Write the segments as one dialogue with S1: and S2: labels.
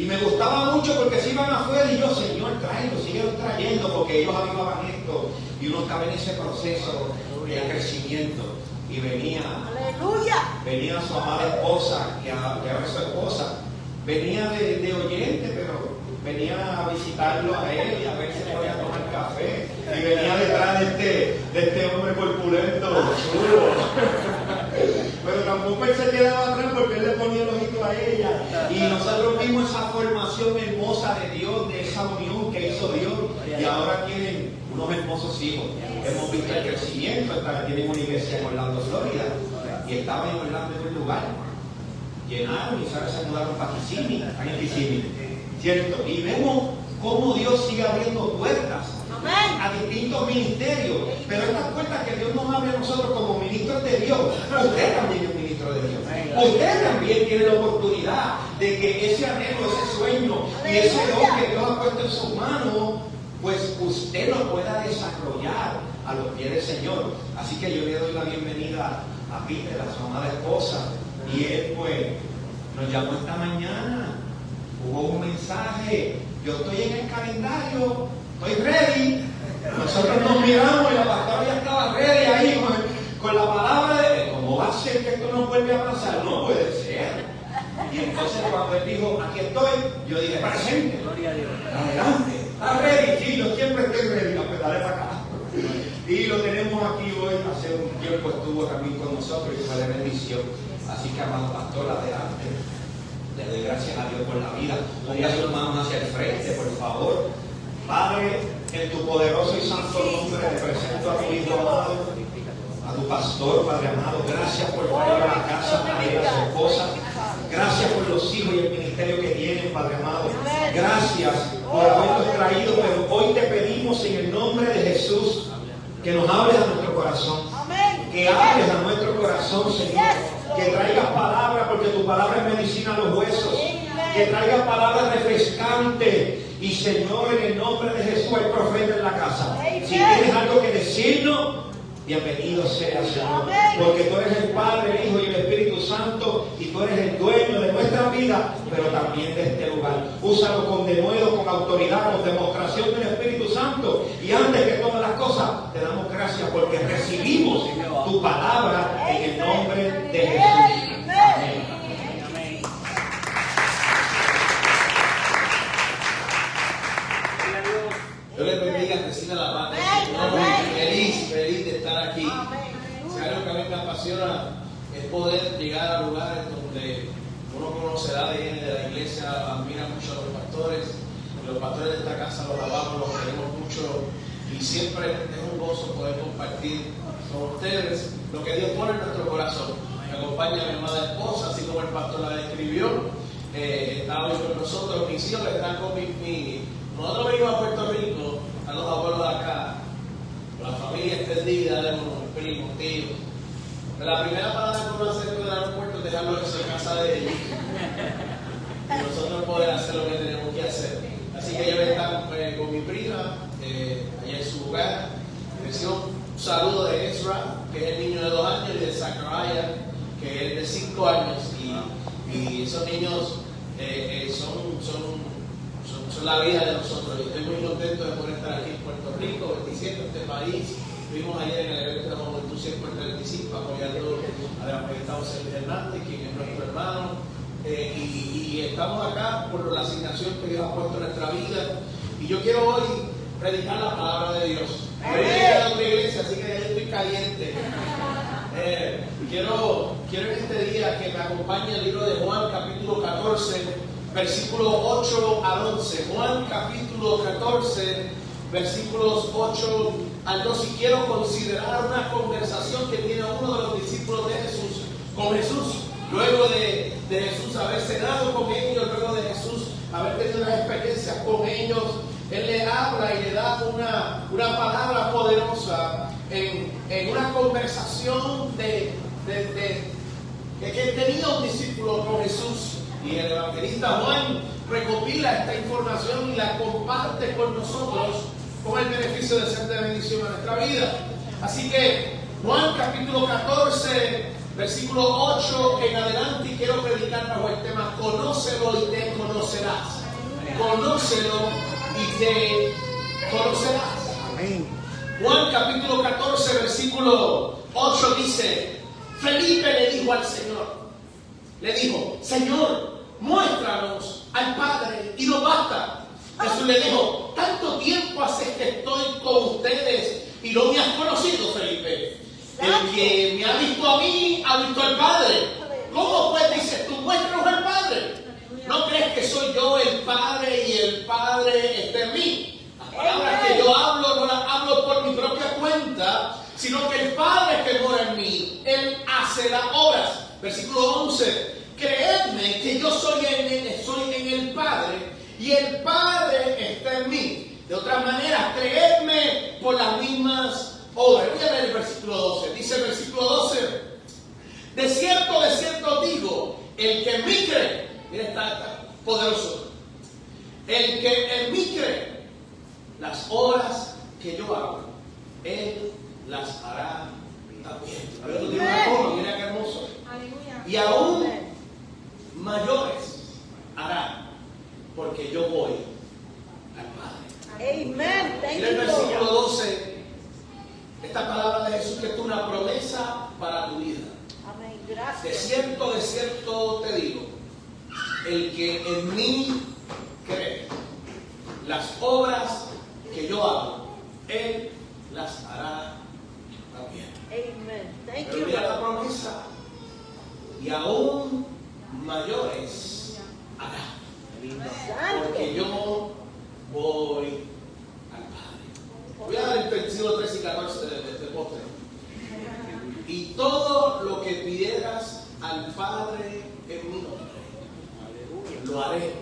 S1: Y me gustaba mucho porque se iban afuera y yo, Señor, tráelo, siguen trayendo, porque ellos avivaban esto. Y uno estaba en ese proceso de crecimiento. Y venía su amada esposa, que ahora es su esposa. Venía de oyente, pero venía a visitarlo a él y a ver si podía tomar café. Y venía detrás de este hombre corpulento, chulo. Pero tampoco él se quedaba atrás porque él le ponía el ojito a ella. Y nosotros vimos esa formación hermosa de Dios, de esa unión que hizo Dios. Y ahora tienen unos hermosos hijos. Hemos visto el crecimiento. Tienen una iglesia en Orlando, Florida. Y estaban en Orlando en un lugar. Llenaron y se mudaron para Kissimmee. Están en Kissimmee. ¿Cierto? Y vemos cómo Dios sigue abriendo puertas a distintos ministerios. Pero estas puertas que Dios nos abre a nosotros como ministros de Dios, usted también es ministro de Dios. Usted también tiene la oportunidad de que ese anhelo, ese sueño y ese don que Dios ha puesto en sus manos, pues usted lo pueda desarrollar a los pies del Señor. Así que yo le doy la bienvenida a Peter, a su amada esposa. Y él pues nos llamó esta mañana. Hubo un mensaje, yo estoy en el calendario, estoy ready. Nosotros nos miramos y la pastora ya estaba ready ahí con la palabra de ¿cómo va a ser que esto no vuelve a pasar? No puede ser. Y entonces cuando él dijo, aquí estoy, yo dije, presente.
S2: Gloria a Dios.
S1: Adelante. ¿Está ready? Sí, yo siempre estoy ready, pues dale para acá. Y lo tenemos aquí hoy, hace un tiempo estuvo también con nosotros y fue de bendición. Así que, amado pastor, adelante. Le doy gracias a Dios por la vida. Ponga sus manos hacia el frente, por favor. Padre, en tu poderoso y santo nombre te presento a tu hijo amado, a tu pastor, Padre amado. Gracias por traer a la casa a él, a su esposa. Gracias por los hijos y el ministerio que tienen, Padre amado. Gracias por habernos traído, pero hoy te pedimos en el nombre de Jesús que nos hables a nuestro corazón. Que hables a nuestro corazón, Señor. Que traigas palabras, porque tu palabra es medicina a los huesos. Que traigas palabras refrescantes. Y Señor, en el nombre de Jesús, hay profeta en la casa. Si tienes algo que decirnos, bienvenido sea, Señor. Porque tú eres el Padre, el Hijo y el Espíritu Santo. Y tú eres el dueño de nuestra vida, pero también de este lugar. Úsalo con denuedo, con autoridad, con demostración del Espíritu Santo. Y antes que todas las cosas, te damos gracias porque recibimos tu palabra en el nombre de Jesús. Amén.
S3: Dios les bendiga, reciba la paz. Feliz de estar aquí. Si algo que a mí me apasiona es poder llegar a lugares donde uno conocerá de la iglesia, admira mucho a los pastores. Los pastores de esta casa los amamos, los queremos mucho y siempre es un gozo poder compartir con ustedes lo que Dios pone en nuestro corazón. Me acompaña mi amada esposa, así como el pastor la describió. Está hoy con nosotros, mis hijos están con nosotros venimos a Puerto Rico, a los abuelos de acá, con la familia extendida, de los primos, tíos. Pero la primera parada que uno hace en el aeropuerto es dejarlo en casa de ellos. Y nosotros poder hacer lo que tenemos que hacer. Así que ella está con mi prima, allá en su lugar. Recibo un saludo de Ezra, que es el niño de 2 años, y de Zachariah, que es de 5 años. Y esos niños son la vida de nosotros. Yo estoy muy contento de poder estar aquí en Puerto Rico, bendiciendo este país. Estuvimos ayer en el evento de la Juventud 125 apoyando a la Majestad José Luis Hernández, quien es nuestro hermano. Y estamos acá por la asignación que Dios ha puesto en nuestra vida. Y yo quiero hoy predicar la palabra de Dios. Voy a llegar a otra iglesia, así que ya estoy caliente. Quiero en este día que me acompañe el libro de Juan, capítulo 14, versículos 8 al 11. Juan, capítulo 14, versículos 8 al 12. Y quiero considerar una conversación que tiene uno de los discípulos de Jesús con Jesús. Luego de Jesús haber cenado con ellos, luego de Jesús haber tenido unas experiencias con ellos, Él le habla y le da una palabra poderosa en una conversación de que tenía un discípulo con Jesús. Y el evangelista Juan recopila esta información y la comparte con nosotros con el beneficio de ser de bendición a nuestra vida. Así que Juan capítulo 14, Versículo 8 en adelante, y quiero predicar bajo el tema conócelo y te conocerás. Conócelo y te conocerás.
S1: Amén.
S3: Juan capítulo 14 versículo 8 dice: Felipe le dijo al Señor, le dijo: Señor, muéstranos al Padre y nos basta. Jesús le dijo: tanto tiempo hace que estoy con ustedes y no me has conocido, Felipe. El que me ha visto a mí ha visto al Padre. ¿Cómo pues dices tú, muéstranos al Padre? ¿No crees que soy yo el Padre y el Padre está en mí? Las palabras que yo hablo no las hablo por mi propia cuenta, sino que el Padre que mora en mí, Él hace las obras. Versículo 11: creedme que yo soy en el Padre y el Padre está en mí. De otra manera, creedme por las mismas obras. Voy a leer el versículo 12. Dice el versículo 12: de cierto digo, el que en mí cree, mira, está poderoso, el que en mí cree, las obras que yo hago, Él las hará también. A ver, tú tienes una coma, mira qué hermoso. Y aún mayores hará, porque yo voy al Padre.
S2: Amen.
S3: Mira el versículo 12, esta palabra de Jesús que es una promesa para tu vida.
S2: Amén.
S3: De
S2: Gracias.
S3: cierto te digo, el que en mí cree, las obras que yo hago, Él las hará también.
S2: Amen. Thank
S3: Pero
S2: you,
S3: mira la
S2: Lord.
S3: promesa: y aún mayores hará, porque yo voy al Padre. Voy a dar el versículo 13 y 14 de este postre. Y todo lo que pidieras al Padre en mi nombre, lo haré,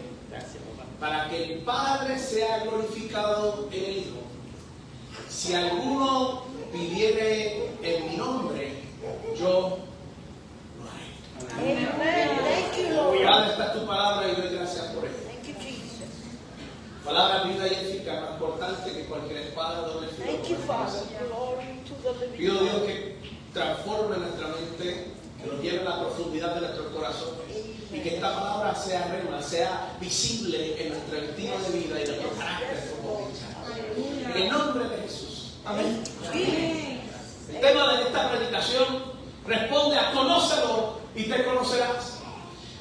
S3: para que el Padre sea glorificado en el Hijo. Si alguno pidiere en mi nombre, yo lo haré.
S2: Amen. Thank you, Lord.
S3: Padre, esta es tu palabra y doy gracias por ella.
S2: Thank you, Jesus.
S3: Palabra viva y eficaz, más cortante que cualquier espada doble filo.
S2: Thank you, Father. Glory to the living
S3: Pido, Dios,
S2: God.
S3: que transforme nuestra mente, que nos lleve a la profundidad de nuestros corazones, y que esta palabra sea rema, sea visible en nuestro estilo de vida y nuestro carácter como cristianos. En el nombre de Jesús. Amén. El tema de esta predicación responde a conócelo y te conocerás.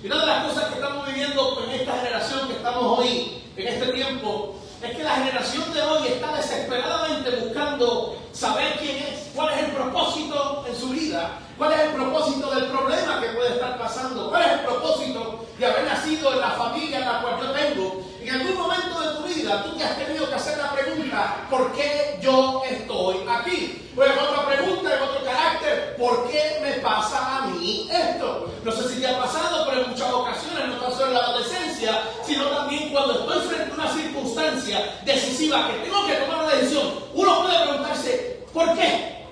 S3: Y una de las cosas que estamos viviendo en esta generación que estamos hoy, en este tiempo, es que la generación de hoy está desesperadamente buscando saber quién es, cuál es el propósito en su vida, cuál es el propósito del problema que puede estar pasando, cuál es el propósito de haber nacido en la familia en la cual yo tengo. En algún momento de tu vida tú te has tenido que hacer la pregunta: ¿por qué yo estoy aquí? Pues otra pregunta en otro carácter: ¿por qué me pasa a mí esto? No sé si te ha pasado, pero en muchas ocasiones, no tan solo en la adolescencia, sino también cuando estoy frente a una circunstancia decisiva que tengo que tomar una decisión, uno puede preguntarse: ¿por qué?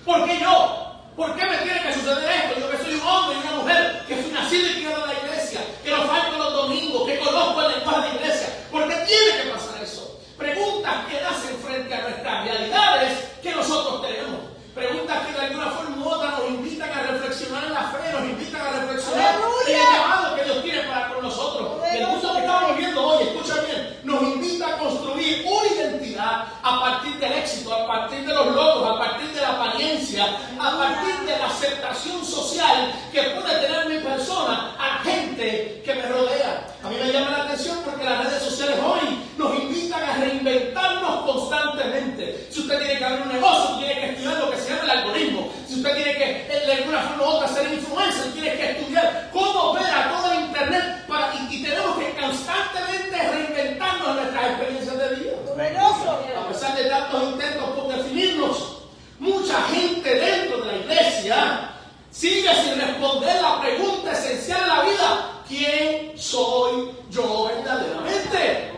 S3: ¿Por qué yo? ¿Por qué me tiene que suceder esto? Yo que soy un hombre y una mujer, que fui nacido y criado en la iglesia, que no falto los domingos, que conozco el lenguaje de la iglesia. ¿Por qué tiene que pasar eso? Preguntas que nacen frente a nuestras realidades que nosotros tenemos. Preguntas que de alguna forma u otra nos invitan a reflexionar en la fe, nos invitan a reflexionar en el llamado que Dios tiene para con nosotros. El curso que estamos viendo hoy, escucha bien, nos invita a construir una identidad a partir del éxito, a partir de los logros, a partir de la apariencia, a partir de la aceptación social que puede tener mi persona a gente que me rodea. A mí me llama la atención porque las redes sociales hoy nos invitan a reinventarnos constantemente. Si usted tiene que abrir un negocio, tiene que estudiar lo que se llama el algoritmo. Si usted tiene que, de alguna forma u otra, ser influencer, tiene que estudiar cómo ver a toda internet y tenemos que constantemente reinventarnos en nuestras experiencias de vida. A pesar de tantos intentos por definirnos, mucha gente dentro de la iglesia sigue sin responder la pregunta esencial de la vida: ¿quién soy yo verdaderamente?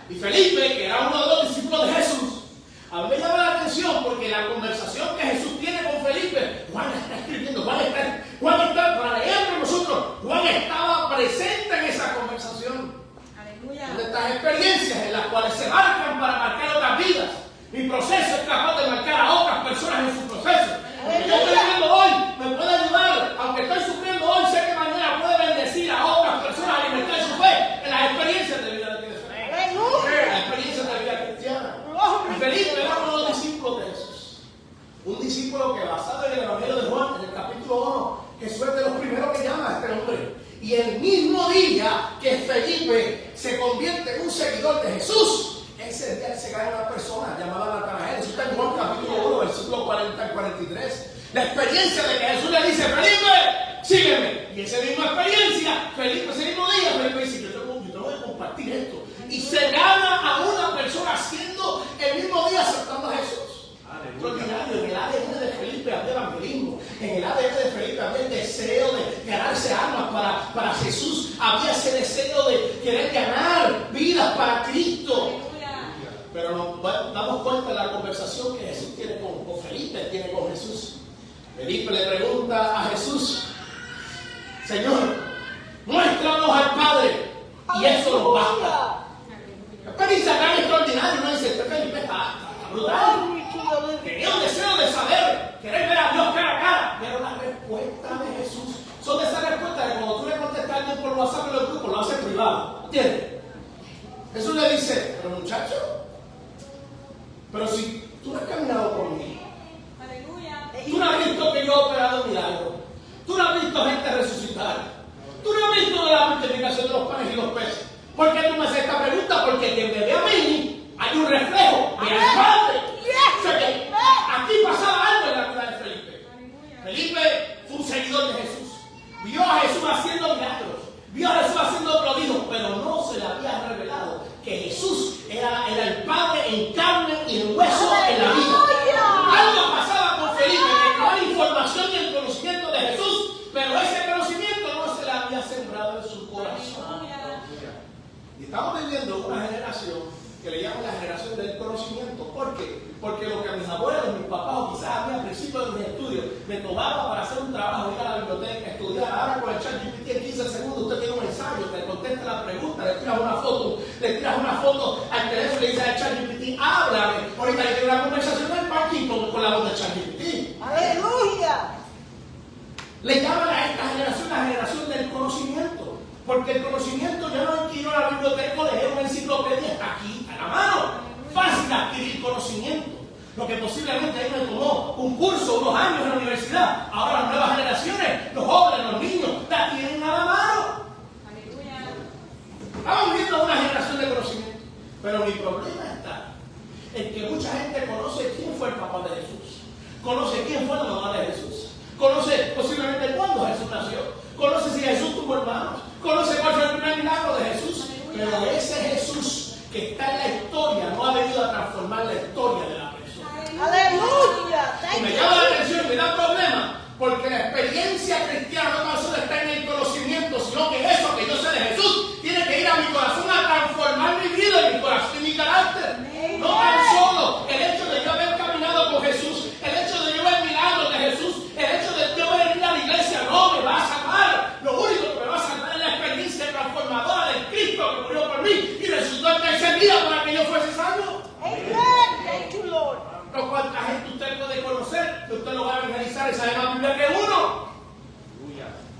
S3: Y Felipe, que era uno de los discípulos de Jesús, a mí me llama la atención porque la conversación que Jesús tiene con Felipe, Juan está escribiendo, Juan está para leerlo nosotros. Juan estaba presente en esa conversación. De estas experiencias en las cuales se marcan para marcar otras vidas. Mi proceso es capaz de marcar a otras personas en su proceso. Lo que yo estoy viendo hoy me puede ayudar Felipe se convierte en un seguidor de Jesús, ese día se cae una persona llamada Natanael. Eso está en Juan capítulo 1, versículo 40 al 43. La experiencia de que Jesús le dice: Felipe, sígueme. Y esa misma experiencia, Felipe, ese mismo día, Felipe dice: yo te voy a compartir esto. Y se gana a una persona haciendo el mismo día aceptando a Jesús. Extraordinario. En el ADN de Felipe había evangelismo. En el ADN de Felipe había el deseo de ganarse almas para Jesús. Había ese deseo de querer ganar vidas para Cristo. Pero nos damos cuenta de la conversación que Jesús tiene con Felipe, tiene con Jesús. Felipe le pregunta a Jesús: Señor, muéstranos al Padre y eso nos basta. Experiencia tan extraordinaria. Uno dice: este Felipe está brutal. Tenía un deseo de saber, querer ver a Dios cara a cara. Pero la respuesta de Jesús son de esas respuestas que cuando tú le contestas a alguien por WhatsApp en los grupos, lo haces privado. ¿Entiendes? Jesús le dice: pero muchacho, pero si tú no has caminado conmigo, tú no has visto que yo he operado milagros, tú no has visto gente resucitar, tú no has visto de la multiplicación de los panes y los peces. ¿Por qué tú me haces esta pregunta? Porque quien me ve a mí hay un reflejo de al Padre. O sea que aquí pasaba algo en la vida de Felipe. Felipe fue un seguidor de Jesús. Vio a Jesús haciendo milagros, vio a Jesús haciendo prodigios, pero no se le había revelado que Jesús era el Padre en carne y en hueso en la vida. Algo pasaba con Felipe, que no había información y el conocimiento de Jesús, pero ese conocimiento no se le había sembrado en su corazón. Y estamos viviendo una generación que le llaman la generación del conocimiento. ¿Por qué? Porque lo que a mis abuelos, mis papás, o quizás a mí al principio de mis estudios, me tomaba para hacer un trabajo, ir a la biblioteca, estudiar. Ahora con el ChatGPT en 15 segundos usted tiene un ensayo, te contesta la pregunta, le tiras una foto al teléfono y le dices al ChatGPT: háblame. Ahorita le tengo una conversación en el parking con la voz del ChatGPT.
S2: ¡Aleluya!
S3: Le llaman a esta generación la generación del conocimiento. Porque el conocimiento ya no es que ir a la biblioteca o leer una enciclopedia, está aquí, a la mano. Fácil adquirir conocimiento. Lo que posiblemente a mí me tomó un curso, unos años en la universidad. Ahora las nuevas generaciones, los jóvenes, los niños, la tienen a la mano. Estamos viendo una generación de conocimiento. Pero mi problema está en que mucha gente conoce quién fue el papá de Jesús, conoce quién fue la mamá de Jesús, conoce posiblemente cuándo Jesús nació, conoce si Jesús tuvo hermanos, conoce cuál fue el primer milagro de Jesús. Pero ese Jesús que está en la historia no ha venido a transformar la historia de la persona.
S2: ¡Aleluya!
S3: Y me llama la atención, me da problema, porque la experiencia cristiana no tan solo está en el conocimiento, sino que eso que yo sé de Jesús tiene que ir a mi corazón a transformar mi vida y mi corazón y mi carácter. No tan solo el hecho de yo haber caminado con Jesús, el hecho de yo ver milagros de Jesús, el hecho de yo venir a la iglesia no me va a salvar. Lo único que me va a salvar es la experiencia transformadora del Cristo que murió por mí y resucitó el tercer día para que yo fuese salvo.
S2: Thank you, Lord.
S3: Pero cuánta gente usted puede conocer, que usted lo va a evangelizar y sabe más Biblia que uno.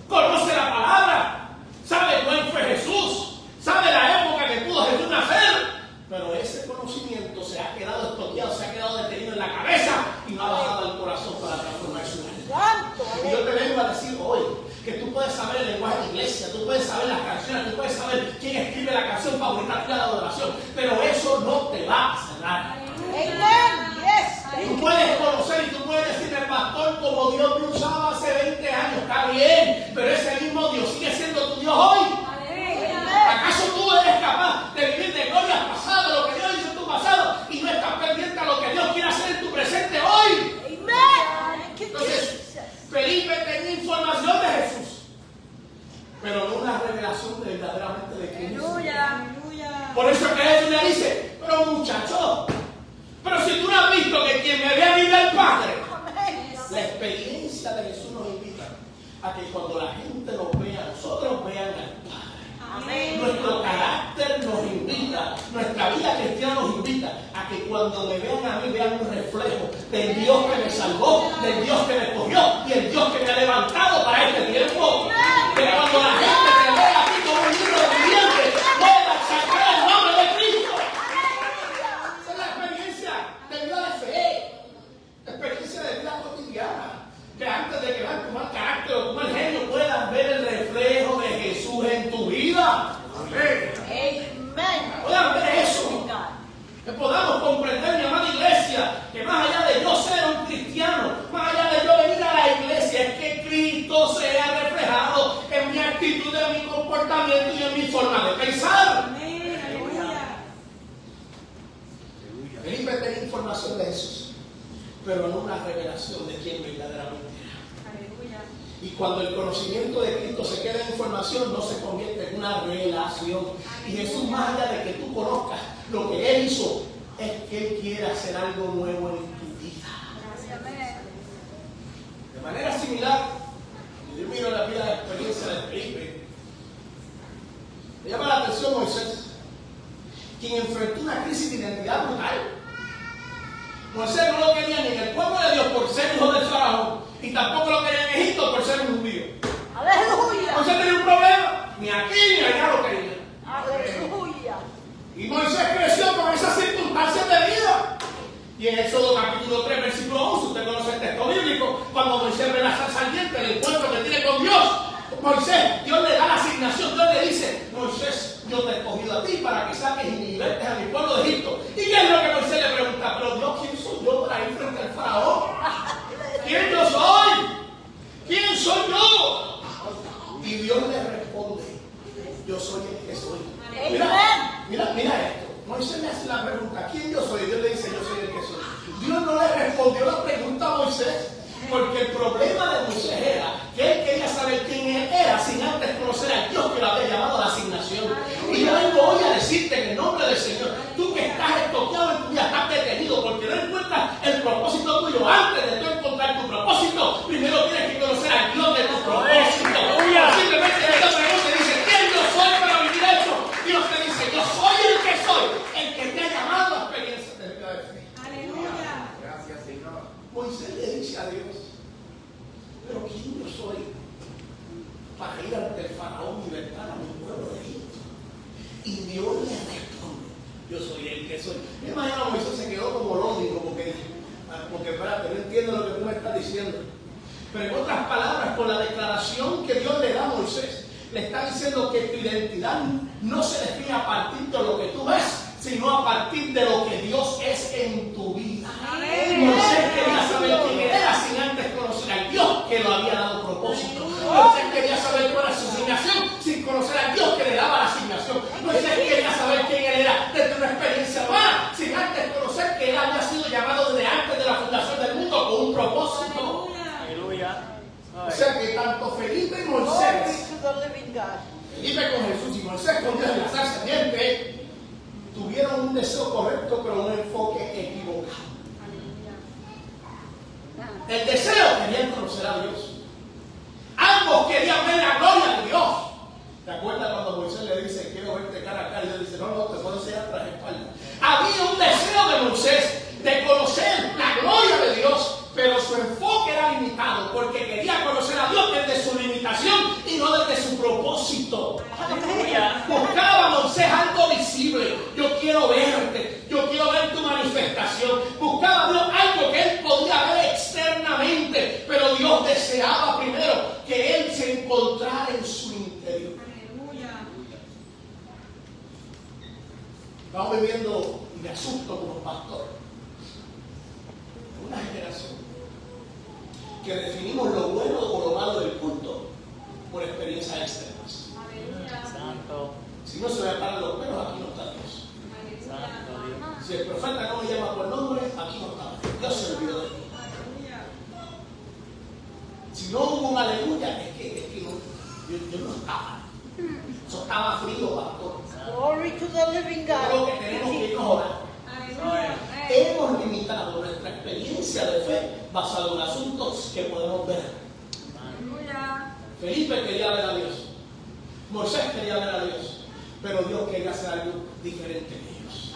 S3: Conoce la palabra, sabe cuál fue Jesús, sabe la época que pudo Jesús nacer. Pero ese conocimiento se ha quedado estoqueado, se ha quedado detenido en la cabeza y no ha bajado al corazón para transformar su vida. Y yo te vengo a decir hoy que tú puedes saber el lenguaje de la iglesia, tú puedes saber las canciones, tú puedes saber quién escribe la canción favorita de la adoración, pero eso no te va a sanar. Tú puedes conocer y tú puedes decirle al pastor como Dios me usaba hace 20 años, está bien, pero ese mismo Dios sigue siendo tu Dios hoy. ¿Acaso tú eres capaz de vivir de gloria al pasado, lo que Dios hizo en tu pasado, y no estás pendiente a lo que Dios quiere hacer en tu presente hoy? Entonces, Felipe tenía información de Jesús, pero no una revelación verdaderamente de Cristo. Por eso es que Jesús le dice: pero muchacho, pero si tú no has visto que quien me ve a mí ve al Padre. La experiencia de Jesús nos invita a que cuando la gente nos vea, nosotros vean al Padre.
S2: Amén.
S3: Nuestro carácter nos invita, nuestra vida cristiana nos invita a que cuando me vean a mí vean un reflejo del Dios que me salvó, del Dios que me escogió y el Dios que me ha levantado para este tiempo. Que cuando la gente te vea a ti como un libro viviente, pueda sacar el nombre de Cristo. Esa es la experiencia de vida de fe, la experiencia de vida cotidiana. Que antes de que vean tu mal carácter o tu mal genio puedas ver el reflejo de Jesús en tu vida. Amén. Que podamos comprender, mi amada iglesia, que más allá de yo ser un cristiano, más allá de yo venir a la iglesia, es que Cristo sea reflejado en mi actitud, en mi comportamiento y en mi forma de pensar. Felipe tenía información de Jesús, pero no una revelación de quién verdaderamente era. Y cuando el conocimiento de Cristo se queda en información, no se convierte en una relación. Y Jesús, más allá de que tú conozcas lo que Él hizo, es que Él quiere hacer algo nuevo en tu vida. De manera similar, yo miro la vida de experiencia de Felipe. Me llama la atención Moisés, quien enfrentó una crisis de identidad brutal. Moisés no lo quería ni en el pueblo de Dios por ser hijo del faraón, y tampoco lo quería en Egipto por ser un judío.
S2: Aleluya.
S3: Moisés tenía un problema, ni aquí ni allá lo quería.
S2: Aleluya.
S3: Y Moisés creció con esas circunstancias de vida. Y en Éxodo capítulo 3, versículo 11, usted conoce el texto bíblico, cuando Moisés ve la zarza ardiente, el encuentro que tiene con Dios. Moisés, Dios le da la asignación, Dios le dice, Moisés, yo te he escogido a ti para que saques y libertes a mi pueblo de Egipto. ¿Y qué es lo que Moisés le pregunta? Pero Dios, ¿quién soy yo para ir frente al faraón? ¿Quién yo soy? ¿Quién soy yo? Y Dios le responde, yo soy el que soy. Mira esto. Moisés le hace la pregunta, ¿quién yo soy? Dios le dice, yo soy el que soy. Dios no le respondió la pregunta a Moisés, porque el problema de Moisés era que él quería saber quién él era sin antes conocer a Dios que lo había llamado a la asignación. Y yo vengo hoy a decirte en el nombre del Señor, tú que estás estoqueado en tu vida, estás detenido porque no encuentras el propósito tuyo. Antes de tú encontrar tu propósito, primero tienes que conocer a Dios de tu propósito. Simplemente esta pregunta dice, ¿quién yo soy para vivir esto? Dios te dice, yo soy el que soy, el que te ha llamado a experiencias de vida de fe.
S4: Aleluya.
S1: Gracias, Señor.
S3: Moisés le dice a Dios, pero ¿quién yo soy para ir ante el faraón y libertar a mi pueblo de Egipto? Y Dios le responde, yo soy el que soy. Me imagino que Moisés se quedó como lógico porque espérate, no entiendo lo que tú me estás diciendo. Pero en otras palabras, con la declaración que Dios le da a Moisés, le está diciendo que tu identidad no se define a partir de lo que tú ves, sino a partir de lo que Dios es en tu vida. Moisés quería saber quién era sin antes conocer al Dios que lo había dado propósito. Moisés quería saber cuál era su asignación sin conocer al Dios que le daba la asignación. Moisés quería saber quién él era desde una experiencia humana sin antes conocer que él había sido llamado desde antes de la fundación del mundo con un propósito. O sea que tanto Felipe y Moisés, Felipe con Jesús y Moisés con Dios en la zarza ardiente, tuvieron un deseo correcto pero un enfoque equivocado. El deseo querían conocer a Dios. Ambos querían ver la gloria de Dios. ¿Te acuerdas cuando Moisés le dice, quiero verte cara a cara? Y Dios dice, no, te puedo enseñar tras espalda. Había un deseo de Moisés de conocer la gloria de Dios, pero su enfoque era limitado porque quería conocer a Dios desde su limitación y no desde su propósito. Buscaba Moisés algo visible. Yo quiero verte, yo quiero ver tu manifestación. Buscaba Dios algo que él podía ver externamente, pero Dios deseaba primero que él se encontrara en su interior. Estamos viviendo, y me asusto como pastor, una generación que definimos lo bueno o lo malo del culto por experiencias externas.
S4: Santo.
S3: Si no se me paran los pelos, aquí no está Dios.
S4: Santo Dios.
S3: Si el profeta no me llama por nombre, aquí no está Dios. Dios se olvidó de mí. Si no hubo un aleluya, es que no, yo no estaba. Eso estaba frío, pastor.
S2: Glory to the living
S3: Yo creo
S2: God.
S3: que tenemos que irnos a orar. Hemos limitado nuestra experiencia de fe basado en asuntos que podemos ver. Felipe quería ver a Dios. Moisés quería ver a Dios. Pero Dios quería hacer algo diferente en ellos.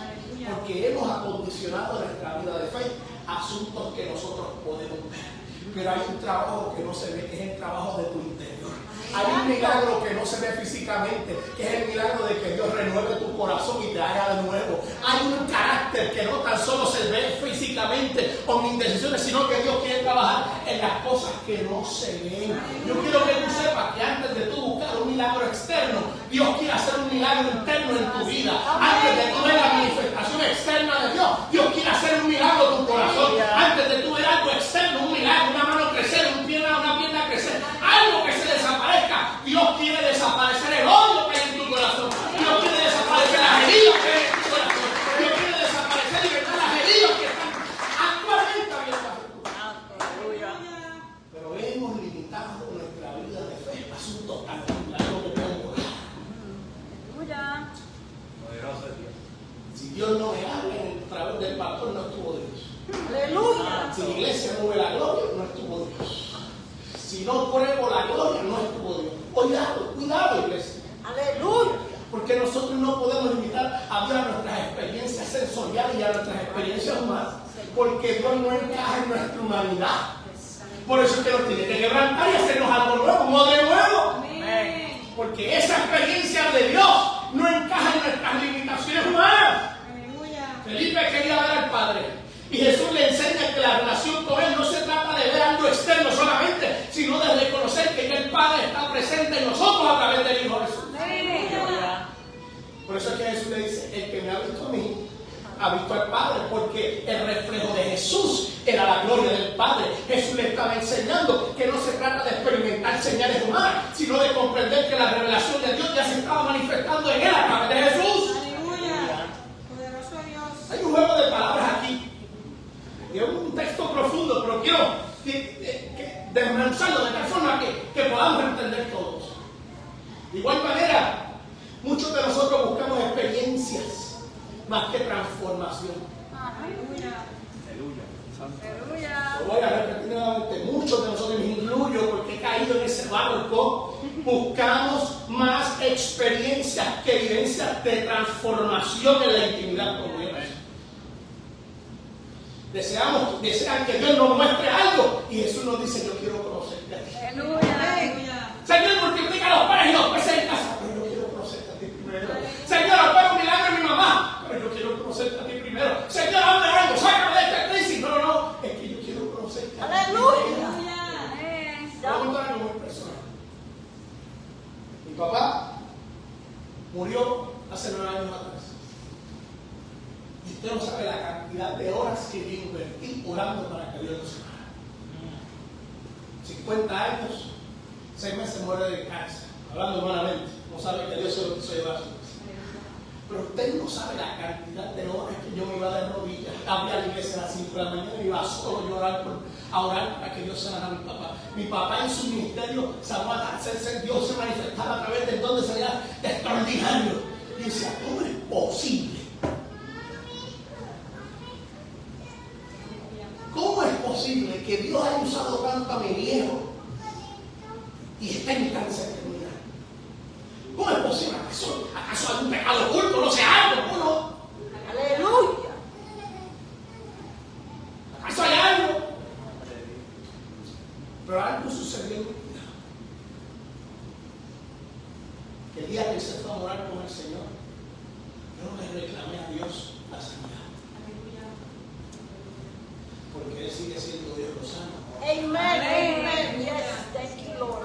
S3: Porque hemos acondicionado nuestra vida de fe a asuntos que nosotros podemos ver. Pero hay un trabajo que no se ve, que es el trabajo de tu interior. Hay un milagro que no se ve físicamente, que es el milagro de que Dios renueve tu corazón y te haga de nuevo. Hay un carácter que no tan solo se ve físicamente con indecisiones, sino que Dios quiere trabajar en las cosas que no se ven. Yo quiero que tú sepas que antes de tú buscar un milagro externo, Dios quiere hacer un milagro interno en tu vida. Antes de tú ver la manifestación externa de Dios. Dios quiere hacer un milagro en tu corazón. Antes de tú ver algo externo, un milagro, una mano crecer, una pierna crecer, algo que se desaparezca. Dios quiere desaparecer el odio que hay en tu corazón. Dios quiere desaparecer las heridas que hay en tu corazón. Dios quiere desaparecer y libertar las heridas que están actualmente abiertas. Pero hemos limitado nuestra vida de fe a asuntos tan claros que podemos lograr.
S4: Poderoso Dios.
S3: Si Dios no me habla a través del pastor, no estuvo Dios.
S2: Aleluya.
S3: Si la iglesia no ve la gloria, no estuvo Dios. Si no pruebo la gloria, no estuvo Dios. Cuidado, iglesia.
S2: Aleluya.
S3: Porque nosotros no podemos limitar a Dios a nuestras experiencias sensoriales y a nuestras experiencias humanas. Porque Dios no encaja en nuestra humanidad. Por eso es que nos tiene que quebrantar y hacernos algo nuevo, un modelo nuevo.
S4: Amén.
S3: Porque esa experiencia de Dios no encaja en nuestras limitaciones humanas. Felipe quería ver al Padre. Y Jesús le enseña que la relación con Él no se trata de ver algo externo solamente, sino de reconocer que el Padre está presente en nosotros a través del Hijo Jesús. Por eso es que Jesús le dice, el que me ha visto a mí, ha visto al Padre, porque el reflejo de Jesús era la gloria del Padre. Jesús le estaba enseñando que no se trata de experimentar señales humanas, sino de comprender que la revelación de Dios ya se estaba manifestando en Él a través de Jesús. Hay un juego de palabras aquí. Y es un texto profundo, pero quiero desmenuzarlo de tal forma que podamos entender todos. De igual manera, muchos de nosotros buscamos experiencias más que transformación. Lo voy a repetir nuevamente. Muchos de nosotros, me incluyo porque he caído en ese barco, buscamos más experiencias que evidencias de transformación en la intimidad con Dios. Desean que Dios nos muestre algo y Jesús nos dice, yo quiero conocerte a ti. Señor, multiplica los panes y los peces en casa, pero yo quiero conocerte a ti primero. Señor, opera un milagro en mi mamá, pero yo quiero conocerte a ti primero. Señor, hazme algo, sácame de esta crisis. No, es que yo quiero conocerte a ti.
S2: Aleluya.
S3: Voy a contar algo muy personal. Mi papá murió hace 9 años atrás. Y usted no sabe la cantidad de horas que yo invertí orando para que Dios nos sanara. 50 años, 6 meses muere de cáncer. Hablando humanamente, no sabe que Dios se lo quiso llevar a su casa. Pero usted no sabe la cantidad de horas que yo me iba de rodillas, abría la iglesia a las 5 de la mañana y iba solo a orar para que Dios sanara a mi papá. Mi papá en su ministerio, Dios se manifestaba a través de donde salía extraordinario. Y decía, ¿cómo es posible? ¿Cómo es posible que Dios haya usado tanto a mi viejo y esté en cáncer terminal? ¿Cómo es posible? ¿Acaso hay un pecado oculto? No sé, algo, ¿no?
S2: Aleluya.
S3: ¿Acaso hay algo? Pero algo sucedió en mi vida. Que el día que él se fue a morar con el Señor, yo no le reclamé a Dios la sanidad. Porque Él sigue siendo Dios lo sana.
S2: Amen. Yes. Thank you, Lord.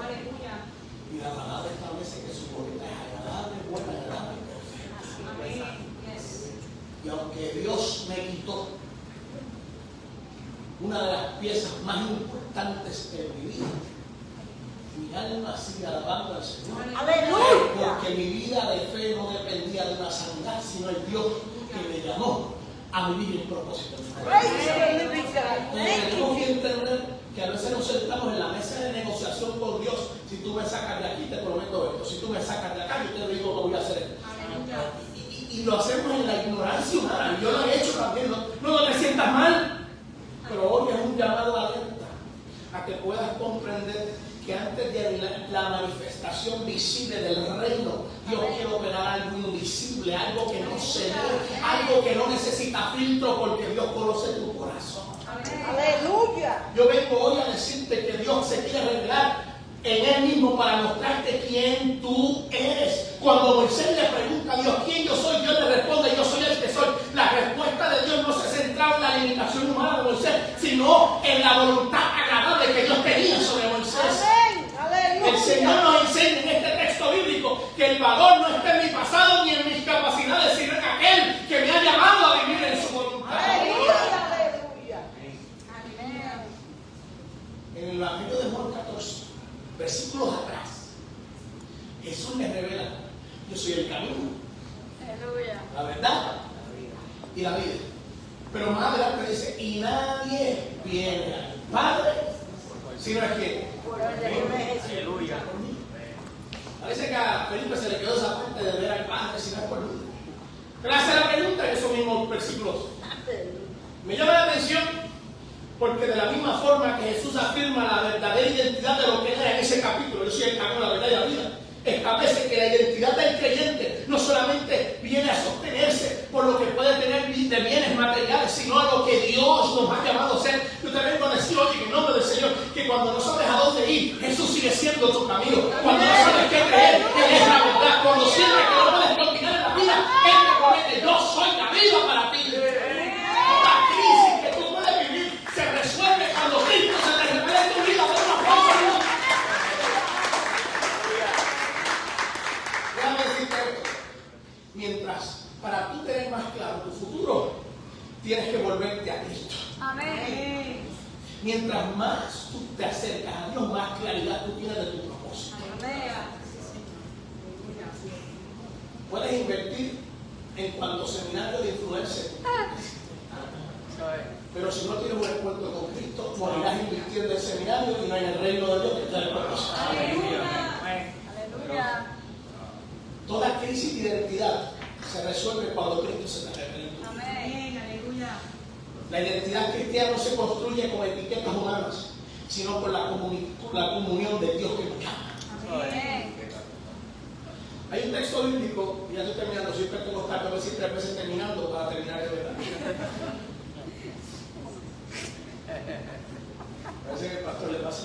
S3: Y la palabra establece que su voluntad es agradable, buena, agradable y perfecta. Y aunque Dios me quitó una de las piezas más importantes en mi vida, mi alma sigue alabando al Señor.
S2: Aleluya.
S3: Porque mi vida de fe no dependía de una sanidad, sino el Dios que me llamó a vivir el propósito.
S2: Praise the living God. Thank
S3: Tenemos
S2: you.
S3: que entender que a veces nos sentamos en la mesa de negociación con Dios. Si tú me sacas de aquí, te prometo esto. Si tú me sacas de acá, yo te digo que voy a hacer esto. Y lo hacemos en la ignorancia humana. Y yo lo he hecho también. No te sientas mal. Pero hoy es un llamado a alerta a que puedas comprender que antes de la manifestación visible del reino, Dios quiere operar algo invisible, algo que no se ve, algo que no necesita filtro, porque Dios conoce tu corazón.
S2: Aleluya.
S3: Yo vengo hoy a decirte que Dios se quiere revelar en Él mismo para mostrarte quién tú eres. Cuando Moisés le pregunta a Dios quién yo soy, Dios le responde, yo soy el que soy. La respuesta de Dios no se centraba en la limitación humana de Moisés, sino en la voluntad agradable que Dios tenía sobre Moisés.
S2: Amén. Aleluya.
S3: El Señor nos enseña en este texto bíblico que el valor no está en mi pasado ni en mis capacidades, sino en aquel que me ha llamado a vivir en y la vida. Pero más adelante dice, y nadie viene al Padre, sino es que
S4: Aleluya.
S3: parece que a Felipe se le quedó esa parte de ver al Padre si no es por mí. Pero hace la pregunta en esos mismos versículos. Me llama la atención porque de la misma forma que Jesús afirma la verdadera identidad de lo que era en ese capítulo, yo soy el camino, la verdad y la vida, establece que la identidad del creyente no solamente viene a sostenerse por lo que puede tener de bienes materiales, sino a lo que Dios nos ha llamado a ser. Yo te vengo a decir hoy en el nombre del Señor que cuando no sabes a dónde ir, Jesús sigue siendo tu camino. Cuando no sabes qué creer, Él es la verdad. Cuando sientes que no puedes continuar en la vida, Él te promete, yo soy la vida para ti. La crisis que tú puedes vivir se resuelve cuando Cristo se te revela en tu vida de una forma u otra. Déjame decirte esto. Mientras para tú tener más claro tu futuro, tienes que volverte a Cristo.
S4: Amén.
S3: Mientras más tú te acercas a Dios, más claridad tú tienes de tu propósito. Puedes invertir en cuanto seminario de influencia. Pero si no tienes un encuentro con Cristo, morirás invirtiendo en seminario y no en el reino de Dios que está en el propósito.
S4: Aleluya.
S3: Toda crisis de identidad se resuelve cuando Cristo se te revela en tu vida.
S4: Amén. Aleluya.
S3: La identidad cristiana no se construye con etiquetas humanas, sino por la comunión de Dios que nos llama.
S4: Amén.
S3: Hay un texto bíblico, y ya estoy terminando, siempre tengo que estar decir 3 veces terminando para terminar de verdad. Parece que el pastor le pasa.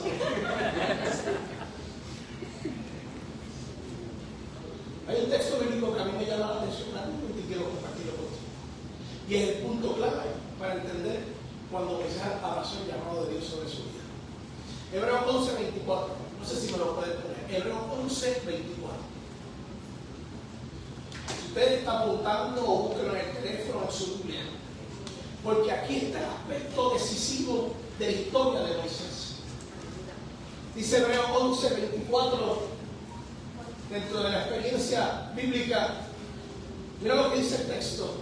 S3: Hay un texto bíblico que a mí me llama la atención y quiero compartirlo contigo. Y es el punto clave para entender cuando Moisés abrazó el llamado de Dios sobre su vida. Hebreos 11:24. No sé si me lo pueden poner. Hebreos 11:24. Si usted está apuntando o búsquelo en el teléfono o en su Biblia, porque aquí está el aspecto decisivo de la historia de Moisés. Dice Hebreos 11:24. Dentro de la experiencia bíblica, mira lo que dice el texto.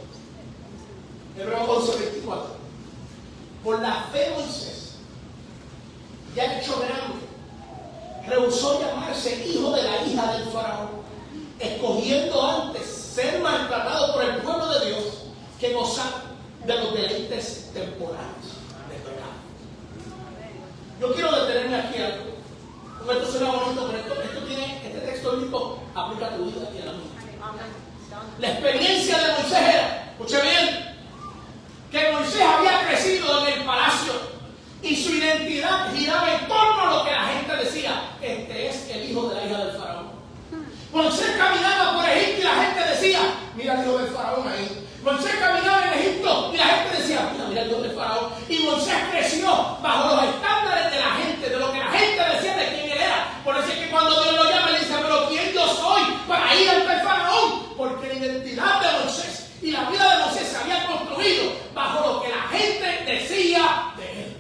S3: Hebreos 11:24. Por la fe Moisés, ya hecho grande, rehusó llamarse hijo de la hija del faraón, escogiendo antes ser maltratado por el pueblo de Dios que gozar de los deleites temporales del pecado. Yo quiero detenerme aquí algo. Porque esto suena bonito, pero este texto bíblico aplica a tu vida y a la mía. La experiencia de Moisés era, escuche bien, que Moisés había crecido en el palacio y su identidad giraba en torno a lo que la gente decía: este es el hijo de la hija del faraón. Moisés caminaba por Egipto y la gente decía: mira el hijo del faraón ahí. Moisés caminaba en Egipto y la gente decía: mira el hijo del faraón. Y Moisés creció bajo los estándares de la gente, de lo que la gente decía de quién él era. Por eso es que cuando Dios lo llama, le dice: pero ¿quién yo soy para ir ante el faraón? Porque la identidad de Moisés y la vida de Moisés se había construido bajo lo que la gente decía de él.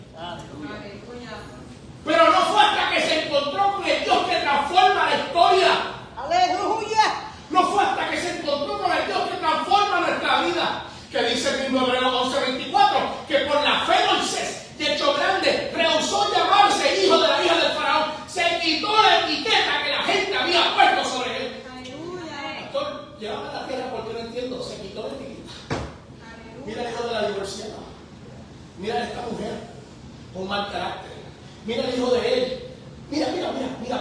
S3: Pero no fue hasta que se encontró con el Dios que transforma la historia.
S2: Aleluya.
S3: No fue hasta que se encontró con el Dios que transforma nuestra vida, que dice el mismo Hebreos 11:24, que por la fe Moisés, de hecho grande, rehusó llamarse hijo de la hija del faraón. Se quitó la etiqueta que la gente había puesto sobre él. Pastor, llévame a la tierra porque no entiendo. Se quitó la etiqueta. Mira el hijo de la diversidad. Mira a esta mujer con mal carácter. Mira el hijo de él. Mira,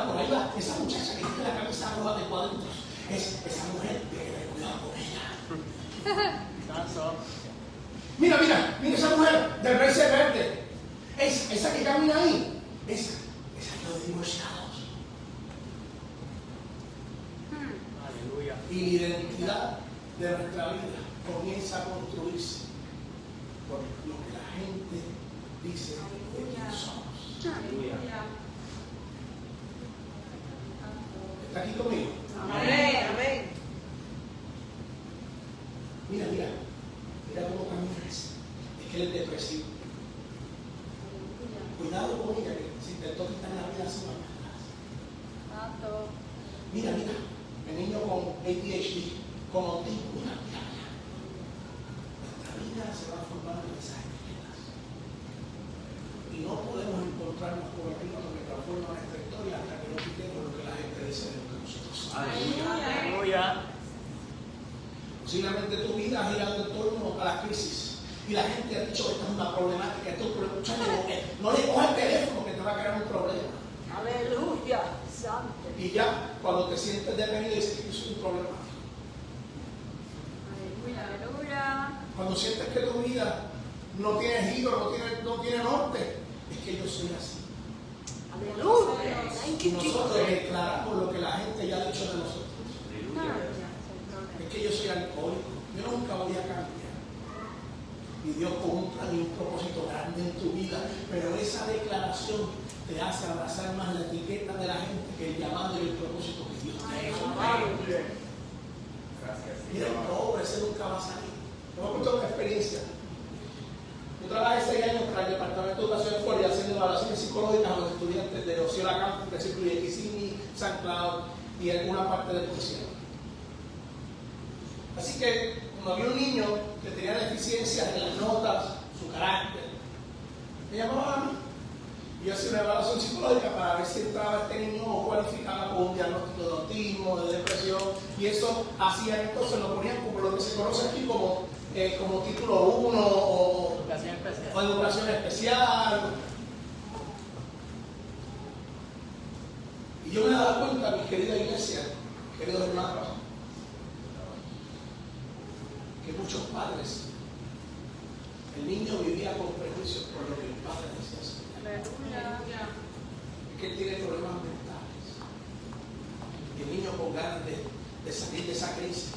S3: por ahí va esa muchacha que tiene la camisa roja de cuadritos. Esa mujer, tiene que tener cuidado con ella. Mira esa mujer del rey verde. Esa que camina ahí. Esa es los divorciados.
S4: Aleluya.
S3: Y la identidad de nuestra vida comienza a construirse por lo que la gente dice de quién somos.
S4: Aleluya.
S3: ¿Está aquí conmigo?
S2: Amén.
S3: Mira cómo camina ese. Es que él es depresivo. Cuidado con ella, que si te toca estar en la vida así, mira, el niño con ADHD, con autismo, mira. Nuestra vida Y no podemos encontrarnos con el Cristo que transforma nuestra historia hasta que no quitemos lo que la gente dice de lo que nosotros somos.
S4: Aleluya.
S3: Posiblemente tu vida ha girado en torno a la crisis. Y la gente ha dicho, esta es una problemática, esto es un problema. No le cojas el teléfono que te va a crear un problema.
S2: Aleluya. Santo.
S3: Y ya, cuando te sientes deprimido, dices que yo soy un problema.
S4: Aleluya.
S3: Cuando sientes que tu vida no tiene giro, no tiene norte, es que yo soy así.
S2: Aleluya.
S3: Y nosotros declaramos lo que la gente ya ha dicho de nosotros. Es que yo soy alcohólico, yo nunca voy a cambiar. Y Dios con un plan y un propósito grande en tu vida, pero esa declaración te hace abrazar más la etiqueta de la gente que el llamado y el propósito que Dios tiene. Mira, el pobre, ese nunca va a salir. Te voy a contar una experiencia. Yo trabajé 6 años para el Departamento de Educación de Florida haciendo evaluaciones psicológicas a los estudiantes de Osceola Campus, que se incluye Kissimmee, San Cloud y alguna parte de Policía. Así que cuando había un niño que tenía deficiencias en las notas, su carácter, me llamaban a mí. Y yo hacía una evaluación psicológica para ver si entraba este niño o cualificaba con un diagnóstico de autismo, de depresión, y eso hacían entonces, lo ponían como lo que se conoce aquí como título 1 o educación especial. Y yo me daba cuenta, mi querida iglesia, queridos hermanos, que muchos padres, el niño vivía con prejuicios por lo que el padre decía así. Es que él tiene problemas mentales. Y el niño con ganas de salir de esa crisis.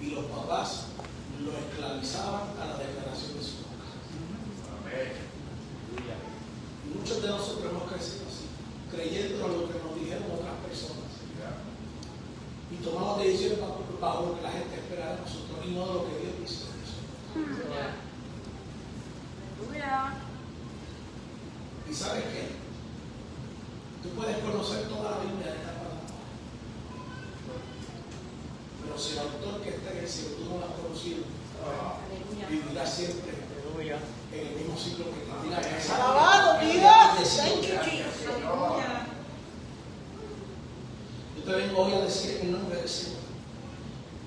S3: Y los papás lo esclavizaban a la declaración de su boca. Y muchos de nosotros hemos crecido así, creyendo lo que nos dijeron otras personas. Y tomamos decisiones bajo lo que la gente espera de nosotros y no lo que Dios dice de nosotros. ¿Y sabes qué? Tú puedes conocer toda la Biblia de esta palabra, pero si el autor que está en el cielo tú no lo has conocido, vivirás siempre en el mismo ciclo que te dirá.
S2: Alabado Dios. Thank you, Jesus.
S3: Yo te vengo hoy a decir en el nombre del Señor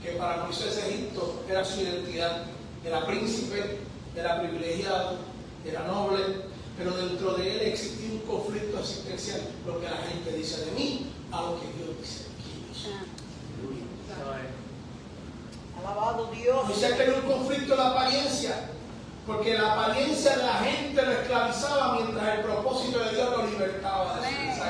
S3: que para Moisés Egipto era su identidad, era príncipe, era privilegiado, era noble, pero dentro de él existía un conflicto existencial, lo que la gente dice de mí, a lo que Dios dice de quién yo soy.
S2: Alabado Dios.
S3: Moisés tenía un conflicto en la apariencia, porque la apariencia de la gente lo esclavizaba mientras el propósito de Dios lo libertaba de su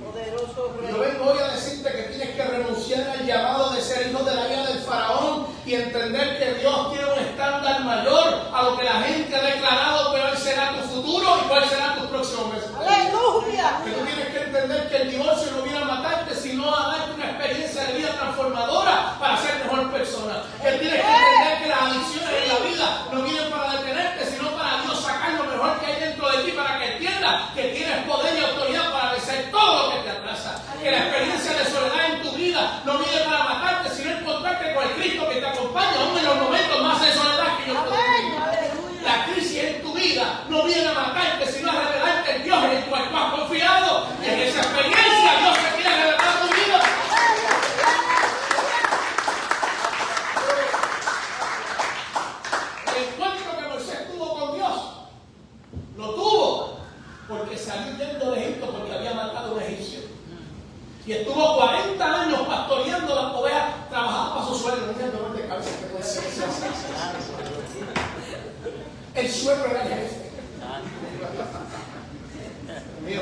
S2: Poderoso Rey.
S3: Yo vengo hoy a decirte que tienes que renunciar al llamado de ser hijo de la hija del faraón y entender que Dios tiene un estándar mayor a lo que la gente ha declarado que hoy será tu futuro y cuál será tu próximo mes.
S2: Aleluya.
S3: Que tú tienes que entender que el divorcio no viene a matarte, sino a darte una experiencia de vida transformadora para ser mejor persona. Que tienes que entender que las adicciones en la vida no vienen para detenerte, sino para Dios sacar lo mejor que hay dentro de ti, para que entiendas que tienes poder y autoridad para vencer todo lo que te atrasa. Que la experiencia de soledad en tu vida no viene para matarte, sino encontrarte con el Cristo que te acompaña aún en los momentos más de soledad que yo puedo vivir. La crisis en tu vida no viene a matarte, sino a revelarte el Dios en el cual tú has confiado. Y en esa experiencia Dios te quiere revelar tu vida. El encuentro que Moisés tuvo con Dios, lo tuvo porque salió huyendo de Egipto porque había matado a un egipcio. Y estuvo 40 años pastoreando las ovejas, trabajaba para su suegro. Mira el dolor de cabeza que puede ser. El suegro era el jefe. Mío,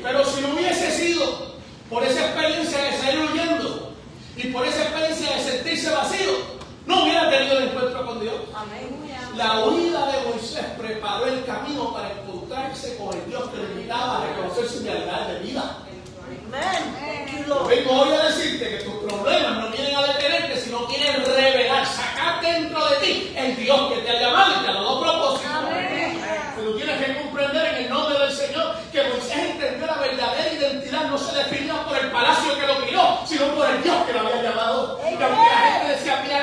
S3: pero si no hubiese sido por esa experiencia de salir huyendo y por esa experiencia de sentirse vacío, no hubiera tenido el encuentro con Dios. La huida de Moisés preparó el camino para encontrarse con el Dios que le invitaba a reconocer su realidad de vida. Yo vengo hoy a decirte que tus problemas no vienen a detenerte, sino quieren revelar, sacar dentro de ti el Dios que te ha llamado y te ha dado propósito. Pero tienes que comprender en el nombre del Señor que Moisés entendió la verdadera identidad, no se definía por el palacio que lo crió, sino por el Dios que lo había llamado. Y aunque la gente decía, mira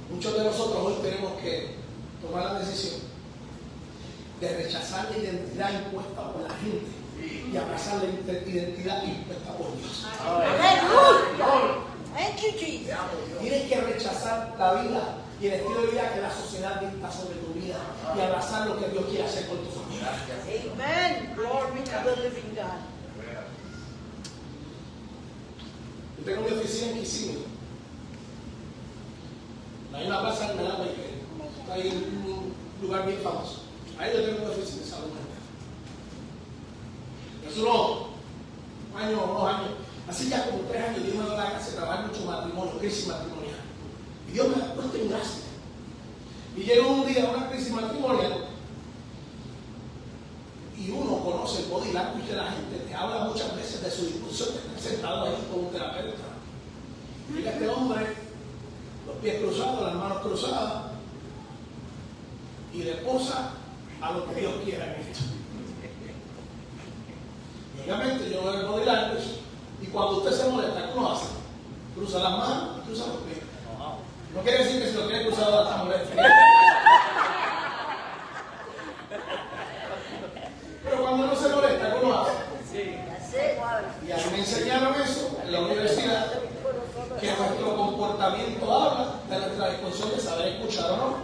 S3: Muchos de nosotros hoy tenemos que tomar la decisión de rechazar la identidad impuesta por la gente y abrazar la identidad impuesta por Dios.
S2: Aleluya. Thank you, Jesus.
S3: Tienes que rechazar la vida y el estilo de vida que la sociedad dicta sobre tu vida y abrazar lo que Dios quiere hacer con tu familia.
S2: Amen. Glory to the living God.
S3: Yo tengo mi oficina en Kissimmee. Hay una plaza en Manhattan que está ahí en un lugar bien famoso. Ahí yo tengo mi oficina en salud mental. Hace unos años, así ya como 3 años, Dios me dio la casa de trabajar mucho matrimonio, crisis matrimonial. Y Dios me ha puesto en gracia. Y llegó un día una crisis matrimonial y uno conoce el body language de la gente, te habla muchas veces de su discusión, que está sentado ahí con un terapeuta. Llega este hombre, los pies cruzados, las manos cruzadas, y le posa a lo que Dios quiera en esto. Y obviamente yo veo el body language, y cuando usted se molesta, ¿qué uno hace? Cruza las manos y cruza los pies. No quiere decir que si lo tiene cruzado está molesto. Pero cuando uno se molesta, ¿qué uno hace? Y a mí me enseñaron eso en la universidad, que nuestro comportamiento habla de nuestra disposición de saber escuchar o no.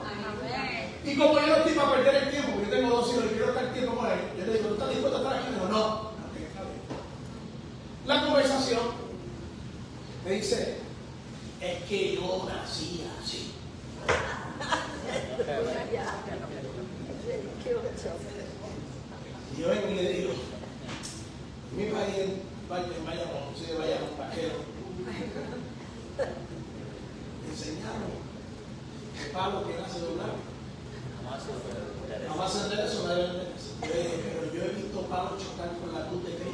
S3: Y como yo no estoy para perder el tiempo, porque yo tengo 2 hijos y quiero estar tiempo con ellos, yo le digo, ¿tú estás dispuesto a estar aquí? Y digo, no. La conversación me dice, es que yo nací así. Y yo vengo y le digo, en mi país en Bayamón, sí, de Bayamón, vaquero, me enseñaron que palo que nace de un lado jamás se endereza una vez. Pero yo he visto palos chocar con la cruz de Cristo.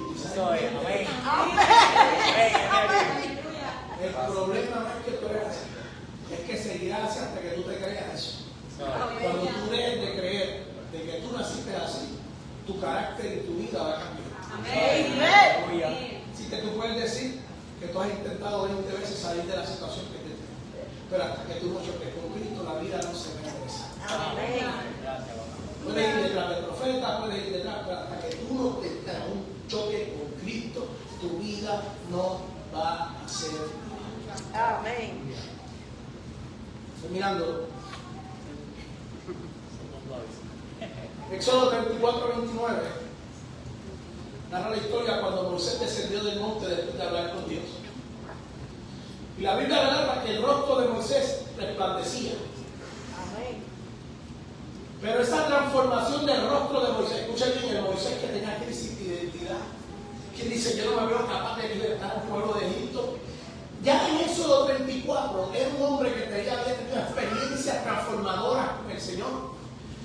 S3: El problema no es que tú eres así, es que seguirás así hasta que tú te creas eso. Cuando tú dejes de creer de que tú naciste así, tu carácter y tu vida va a cambiar.
S2: Amen.
S3: Así que tú puedes decir que tú has intentado 20 veces salir de la situación que te tienes, pero hasta que tú no choques con Cristo, la vida no se regresa. Puedes ir detrás del profeta, puedes ir detrás, pero hasta que tú no tengas un choque con Cristo, tu vida no va a ser.
S2: Amén.
S3: Estoy mirando. Éxodo 34:29 narra la historia cuando Moisés descendió del monte después de hablar con Dios. Y la Biblia relata que el rostro de Moisés resplandecía.
S2: Amén.
S3: Pero esa transformación del rostro de Moisés, escucha bien, el Moisés que tenía crisis de identidad, que dice, yo no me veo capaz de libertar al pueblo de Egipto. Ya en Éxodo 34 era un hombre que había tenido experiencias transformadoras con el Señor.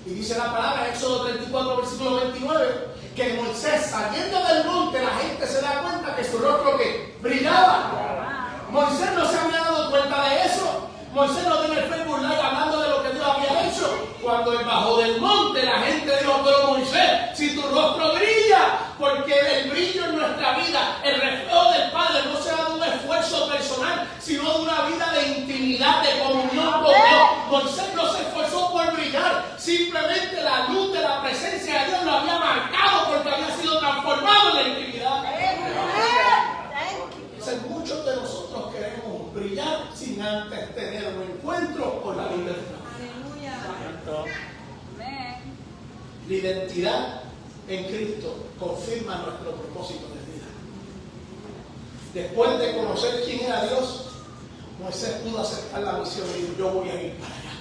S3: Y dice la palabra, Éxodo 34, versículo 29, que Moisés saliendo del monte, la gente se da cuenta que su rostro que brillaba. Moisés no se había dado cuenta de eso. Moisés no tiene el Facebook Live hablando de lo que Dios había hecho. Cuando él bajó del monte, la gente dijo, pero Moisés, si tu rostro brilla, porque el brillo en nuestra vida, el reflejo del Padre, no será de un esfuerzo personal, sino de una vida de intimidad, de comunión con Dios. Moisés no se esforzó por brillar, simplemente la luz de la presencia de Dios lo había marcado porque había sido transformado en la intimidad. Entonces, muchos de nosotros queremos brillar sin antes tener un encuentro con la libertad. La identidad en Cristo confirma nuestro propósito de vida. Después de conocer quién era Dios, Moisés pudo aceptar la misión y dijo, yo voy a ir para allá.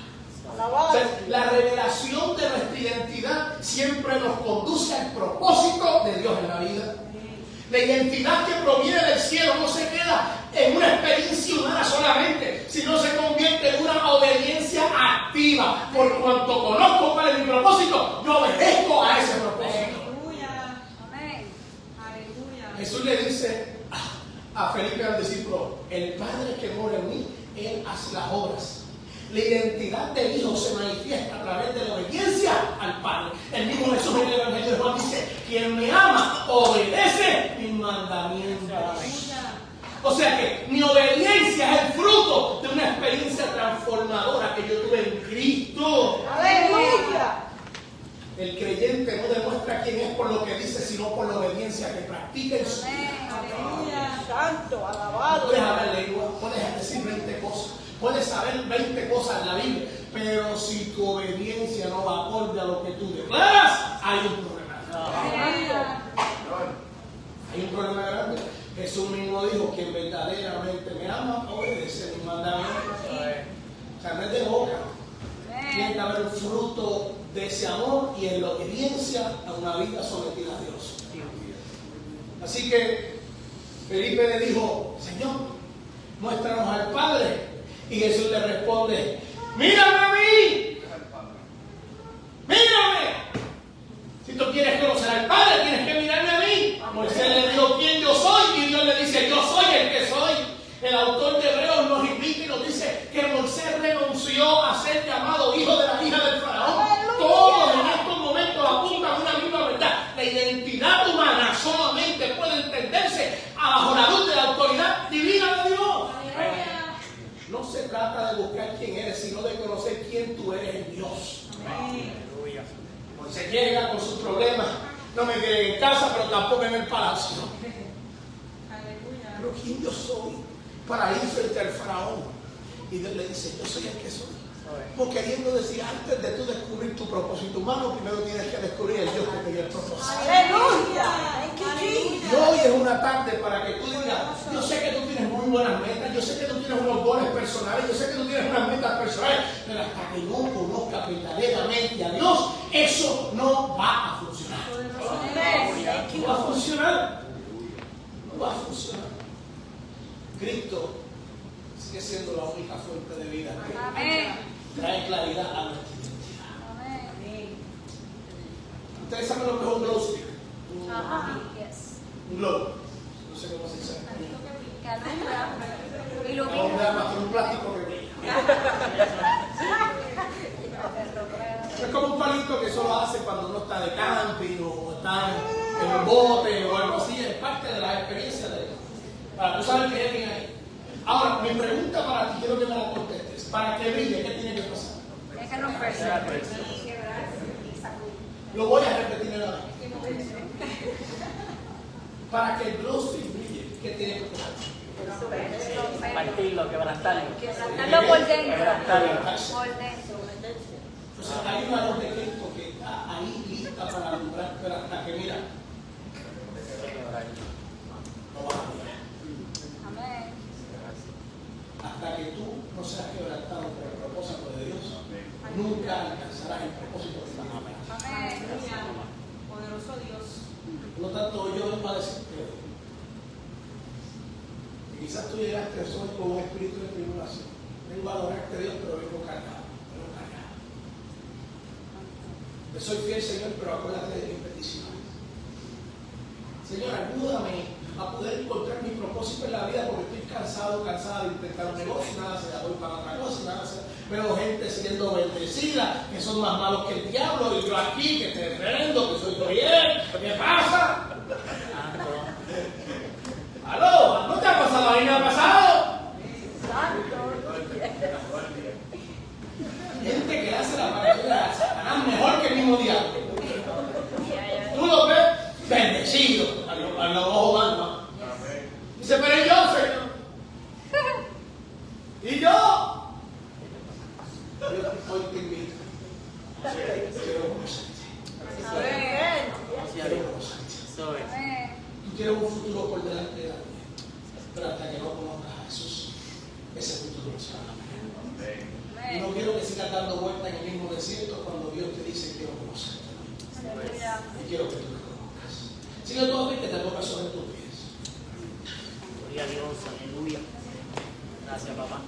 S3: O sea, la revelación de nuestra identidad siempre nos conduce al propósito de Dios en la vida. La identidad que proviene del cielo no se queda en una experiencia humana solamente, sino se convierte en una obediencia activa. Por cuanto conozco cuál es mi propósito, yo obedezco a ese propósito.
S4: Aleluya. Amén. Aleluya.
S3: Jesús le dice a Felipe, al discípulo, el Padre que mora en mí, Él hace las obras. La identidad del Hijo se manifiesta a través de la obediencia al Padre. El mismo Jesús en el Evangelio de Juan dice, quien me ama, obedece mis mandamientos. O sea que mi obediencia es el fruto Puedes saber 20 cosas en la Biblia, pero si tu obediencia no va acorde a lo que tú declaras, hay un problema. Hay un problema grande. Jesús mismo dijo: quien verdaderamente me ama, obedece mis mandamientos. O sea, no es de boca. Tiene que haber un fruto de ese amor y en la obediencia a una vida sometida a Dios. Así que Felipe le dijo: Señor, muéstranos al Padre. Y Jesús le responde: mírame a mí, mírame. Si tú quieres conocer al Padre, tienes que mirarme a mí. Moisés le dijo: ¿quién yo soy? Y Dios le dice: yo soy el que soy. El autor de Hebreos nos invita y nos dice que Moisés renunció a ser llamado hijo de la hija del faraón. Todos en estos momentos apuntan a una misma verdad. La identidad humana solamente puede entenderse bajo la luz de la autoridad divina de Dios. No se trata de buscar quién eres, sino de conocer quién tú eres en Dios. Moisés llega con sus problemas. No me quedé en casa, pero tampoco en el palacio. Pero ¿quién yo soy para ir frente al faraón? Y Dios le dice: yo soy el que soy. Porque queriendo decir, antes de tú descubrir tu propósito humano, primero tienes que descubrir el Dios que te dio el propósito.
S2: Aleluya.
S3: Y hoy es una tarde para que tú digas: yo sé que tú tienes muy buenas metas, yo sé que tú tienes unos goles personales, yo sé que tú tienes unas metas personales, pero hasta que no conozcas verdaderamente a Dios, eso no va a funcionar. No va a funcionar. No va a funcionar. Cristo sigue siendo la única fuente de vida. Trae claridad a nuestra identidad. Ustedes saben lo que es un glow stick. Un globo. No sé cómo se dice. Un plástico que brilla. Es como un palito que solo hace cuando uno está de camping o está en un bote o algo así. Es parte de la experiencia de Dios. Para tú saber que alguien ahí. Ahora, mi pregunta para ti, quiero que me la contestes. Para que brille, ¿qué tiene que pasar?
S4: Es que romperse.
S3: Lo voy a repetir en la vez. Para que el glow stick brille, ¿qué tiene que pasar?
S5: Partirlo, quebrantarlo.
S4: Quebrantarlo por dentro. Por dentro.
S3: Entonces, hay una luz de Cristo que está ahí lista para alumbrar, pero hasta que mira, no vas a mirar.
S4: Amén.
S3: Hasta que tú no seas quebrantado por el propósito de Dios, nunca alcanzarás el propósito de Dios.
S4: Amén.
S2: Poderoso Dios.
S3: Por lo tanto, yo vengo a decirte que quizás tú llegaste hoy con un espíritu de tribulación. Vengo a adorarte a Dios, pero vengo cargado. Te soy fiel, Señor, pero acuérdate de mis peticiones. Señor, ayúdame a poder encontrar mi propósito en la vida, porque estoy cansada de intentar un negocio, nada se da, voy para otra cosa, nada se da. Veo gente siendo bendecida, que son más malos que el diablo, y yo aquí, que te prendo, que soy bien. ¿Qué pasa? ¿Aló? ¿No te ha pasado? ¿A mí me ha pasado? Gente que hace la paranoia a Satanás mejor que el mismo diablo. Tú lo ves bendecido a los ojos alma. Dice: pero yo, Señor. Y yo. Hoy te invito. Quiero conocerte. Quiero conocerte. Tú tienes un futuro por delante de la vida, pero hasta que no conozcas a Jesús, ese futuro no se va a ver. Y no quiero que sigas dando vueltas en el mismo desierto cuando Dios te dice: quiero conocerte. Y quiero que tú me conozcas. Sigue todo bien, que te toca sobre tus pies.
S5: Gloria a Dios, aleluya. Gracias, papá.